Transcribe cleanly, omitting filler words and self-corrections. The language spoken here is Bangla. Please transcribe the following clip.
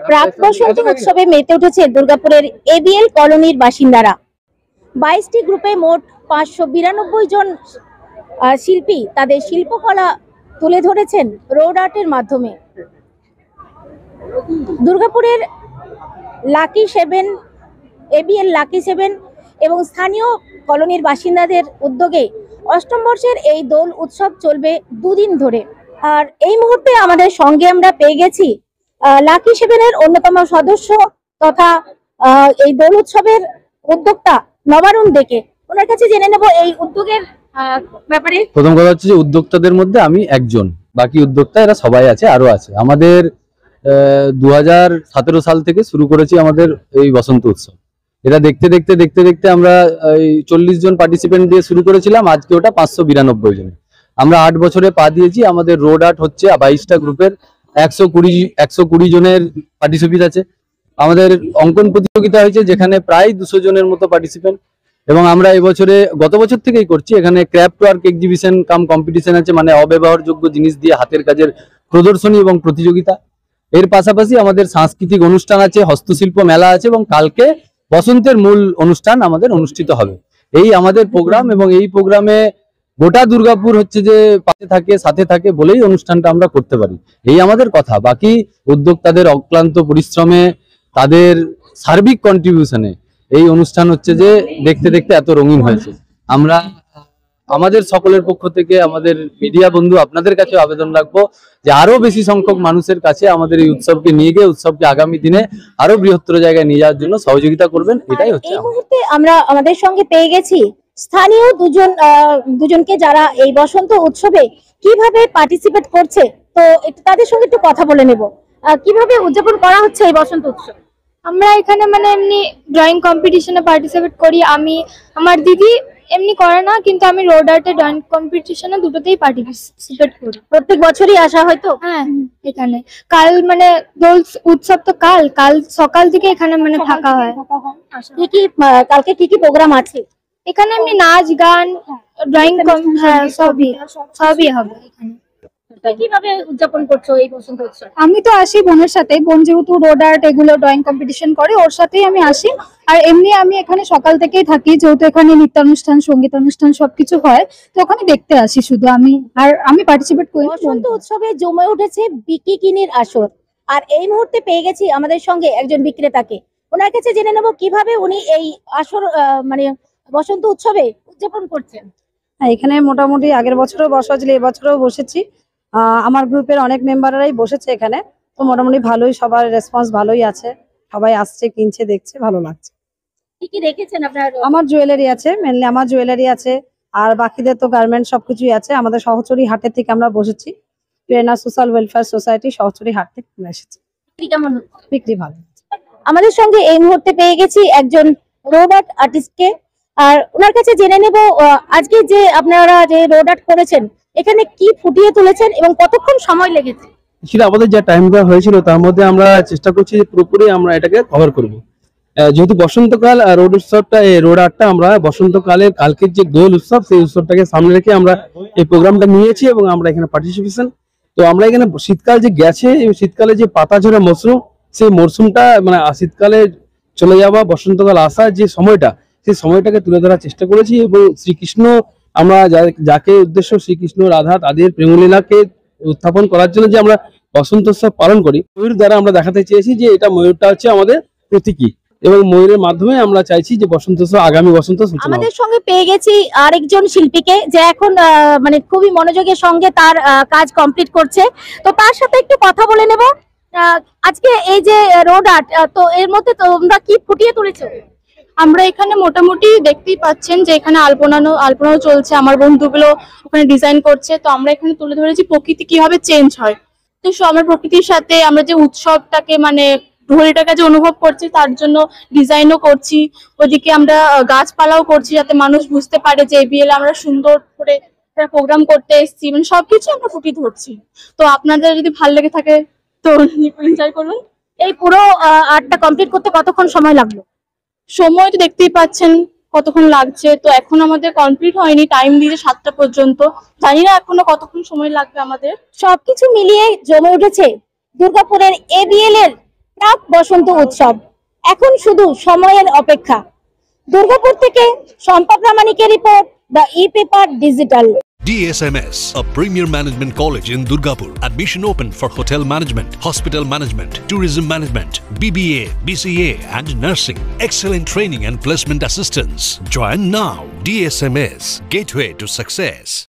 প্রাক বসন্ত উৎসবে মেতে উঠেছে দুর্গাপুরের এবিএল কলোনির বাসিন্দারা। 22টি গ্রুপে মোট 592 জন শিল্পী তাদের শিল্পকলা তুলে ধরেছেন রোড আর্টের মাধ্যমে। দুর্গাপুরের লাকি 7 এবিএল লাকি 7 এবং স্থানীয় কলোনির বাসিন্দাদের উদ্যোগে অষ্টম বর্ষের এই দোল উৎসব চলবে দুদিন ধরে। আর এই মুহূর্তে আমাদের সঙ্গে আমরা পেয়ে গেছি লাকি 7-এর অন্যতম সদস্য তথা এই দোল উৎসবের উদ্যোক্তা নবারুণ দেকে। ওনার কাছে জেনে নেব এই উদ্যোগের ব্যাপারে। প্রথম কথা হচ্ছে যে উদ্যোক্তাদের মধ্যে আমি একজন, বাকি উদ্যোক্তা এরা সবাই আছে, আরো আছে। আমাদের 2017 সাল থেকে শুরু করেছি আমাদের এই বসন্ত উৎসব। এটা দেখতে দেখতে দেখতে দেখতে আমরা 40 জন পার্টিসিপেন্ট দিয়ে শুরু করেছিলাম, আজকে ওটা 592 জন। আমরা 8 বছরে পা দিয়েছি। আমাদের রোড আর্ট হচ্ছে 22টা গ্রুপের 120 জনের পার্টিসিপেন্ট আছে। আমাদের অঙ্কন প্রতিযোগিতা হয়েছে যেখানে প্রায় 200 জনের মতো পার্টিসিপেন্ট। এবং আমরা এবছরে গত বছর থেকেই করছি। এখানে ক্রাফট ওয়ার্ক এক্সিবিশন কাম কম্পিটিশন আছে, মানে অব্যবহারযোগ্য জিনিস দিয়ে হাতের কাজের প্রদর্শনী এবং প্রতিযোগিতা। এর পাশাপাশি আমাদের সাংস্কৃতিক অনুষ্ঠান আছে, হস্তশিল্প মেলা আছে এবং কালকে বসন্তের মূল অনুষ্ঠান আমাদের অনুষ্ঠিত হবে। এই আমাদের প্রোগ্রাম, এবং এই প্রোগ্রামে গোটা দুর্গাপুর হচ্ছে যে পাশে থাকে, সাথে থাকে বলেই অনুষ্ঠানটা আমরা করতে পারি। এই আমাদের কথা। বাকি উদ্যোক্তাদের অক্লান্ত পরিশ্রমে, তাদের সার্বিক কন্ট্রিবিউশনে এই অনুষ্ঠান হচ্ছে যে দেখতে দেখতে এত রঙিন হয়েছে। আমরা আমাদের সকলের পক্ষ থেকে আমাদের মিডিয়া বন্ধু আপনাদের কাছে আবেদন রাখবো যে আরো বেশি সংখ্যক মানুষের কাছে আমাদের এই উৎসবকে নিয়ে গিয়ে উৎসবকে আগামী দিনে আরো বৃহত্তর জায়গায় নিয়ে যাওয়ার জন্য সহযোগিতা করবেন। এটাই হচ্ছে। এই মুহূর্তে আমরা আমাদের সঙ্গে পেয়ে গেছি স্থানীয় দুজনকে যারা এই বসন্ত উৎসবে কিভাবে পার্টিসিপেট করছে। তো তাদের সঙ্গে একটু কথা বলে নেব। কিভাবে উদযাপন করা হচ্ছে এই বসন্ত উৎসব? আমরা এখানে মানে এমনি ড্রয়িং কম্পিটিশনে পার্টিসিপেট করি। আমি, আমার দিদি এমনি করে না, কিন্তু আমি রোড আর্টে ড্রয়িং কম্পিটিশনে দুটোতেই পার্টিসিপেট করি। প্রত্যেক বছরই আসা হয়তো? হ্যাঁ, এখানে কাল মানে দোল উৎসব তো কাল সকাল থেকে এখানে মানে থাকা হয়। কালকে কি কি প্রোগ্রাম আছে এখানে? এমনি নাচ গান, ড্রয়িং, সবই হবে এখানে। কিভাবে উদযাপন করছো এই বসন্ত উৎসব? আমি তো আসি বোনের সাথে, বোন যেহেতু রোড আর্ট এগুলো ড্রয়িং কম্পিটিশন করে, ওর সাথেই আমি আসি। আর এমনি আমি এখানে সকাল থেকেই থাকি, যেহেতু এখানে নৃত্যানুষ্ঠান, সঙ্গীত অনুষ্ঠান সবকিছু হয়, তো ওখানে দেখতে আসি শুধু আমি। আর আমি পার্টিসিপেট করি। বসন্ত উৎসবে জমে উঠেছে বিকিনির আসর। আর এই মুহূর্তে পেয়ে গেছি আমাদের সঙ্গে একজন বিক্রেতাকে। ওনার কাছে জেনে নেব কিভাবে উনি এই আসর মানে বসন্ত উৎসবে উদযাপন করছেন। এখানে মোটামুটি আগের বছরও বসা হয়েছিল, এবছরও বসেছি। আমার গ্রুপের অনেক মেম্বাররাই বসেছে এখানে। তো মোটামুটি ভালোই, সবার রেসপন্স ভালোই আছে, সবাই আসছে, কিনছে, দেখছে, ভালো লাগছে। কি কি রেখেছেন আপনার? আমার জুয়েলারি আছে, মেনলি আমার জুয়েলারি আছে, আর বাকিদের তো গার্মেন্ট সবকিছুই আছে। আমাদের সহচরী হাটের থেকে আমরা বসেছি, প্রেরণা সোশ্যাল ওয়েলফেয়ার সোসাইটি সহচরী হাট থেকে এসেছি। কেমন? বিক্রি ভালো। আমাদের সঙ্গে এই মুহূর্তে পেয়ে গেছি একজন রোড আর্ট আর্টিস্টকে। আর ওনার কাছে জেনে নেব আজকে যে আপনারা যে রোড আর্ট করেছেন এখানে কি ফুটিয়ে তুলেছেন এবং কতক্ষণ সময় লেগেছে? সেটা আমাদের যা টাইম দেওয়া হয়েছিল তার মধ্যে আমরা চেষ্টা করছি যে পুরোপুরি আমরা এটাকে কভার করব। যেহেতু বসন্তকাল রোড উৎসবটা, এই রোড আর্টটা আমরা বসন্তকালের কালকের যে দোল উৎসব, সেই উৎসবটাকে সামনে রেখে আমরা এই প্রোগ্রামটা নিয়েছি এবং আমরা এখানে পার্টিসিপেশন। তো আমরা এখানে শীতকাল যে গেছে, শীতকালে যে পাতা ঝরা মরশুম, সেই মরশুমটা মানে শীতকালে চলে যাওয়া, বসন্তকাল আসা যে সময়টা, সেই সময়টাকে তুলে ধরার চেষ্টা করেছি। এবং শ্রীকৃষ্ণ, আমরা যাকে উদ্দেশ্য শ্রীকৃষ্ণ রাধা তাদের প্রেমলীলাকে উত্থাপন করার জন্য যে আমরা বসন্ত উৎসব পালন করি, ময়ূর দ্বারা আমরা দেখাতে চেয়েছি যে এটা ময়ূরটা হচ্ছে আমাদের প্রতীকী, এবং ময়ূরের মাধ্যমে আমরা চাইছি যে বসন্ত উৎসব, আগামী বসন্ত সূচনা। আমাদের সঙ্গে পেয়ে গেছি আরেকজন শিল্পীকে, যে এখন মানে খুবই মনোযোগের সঙ্গে তার কাজ কমপ্লিট করছে। তো তার সাথে একটু কথা বলে নেব। আজকে এই যে রোড আর্ট, তো এর মধ্যে তোমরা কি ফুটিয়ে তুলেছো? আমরা এখানে মোটামুটি দেখতেই পাচ্ছেন যে এখানে আলপনাও চলছে, আমার বন্ধুগুলো ওখানে ডিজাইন করছে। তো আমরা এখানে তুলে ধরেছি প্রকৃতি কিভাবে চেঞ্জ হয়। তো আমরা প্রকৃতির সাথে আমরা যে উৎসবটাকে মানে হোলিটাকে যে অনুভব করছি তার জন্য ডিজাইনও করছি। ওদিকে আমরা গাছপালাও করছি যাতে মানুষ বুঝতে পারে যে এবিএল আমরা সুন্দর করে প্রোগ্রাম করতে এসেছি, মানে সবকিছু আমরা ফুটিয়ে ধরছি। তো আপনাদের যদি ভালো লেগে থাকে তো এনজয় করুন। এই পুরো আর্টটা কমপ্লিট করতে কতক্ষণ সময় লাগলো? সময় তো দেখতেই পাচ্ছেন কতক্ষণ লাগছে। তো এখন আমাদের কমপ্লিট হয়নি, টাইম দিয়েছে 7টা পর্যন্ত, জানি না এখনো কতক্ষণ সময় লাগবে আমাদের। সবকিছু মিলিয়ে জমে উঠেছে দুর্গাপুরের এবিএল এর প্রাক বসন্ত উৎসব এখন শুধু সময়ের অপেক্ষা। দুর্গাপুর থেকে শম্পা প্রামাণিকের report, the epaper digital. DSMS, a premier management college in Durgapur. Admission open for hotel management, hospital management, tourism management, BBA, BCA and nursing. Excellent training and placement assistance. Join now. DSMS, gateway to success.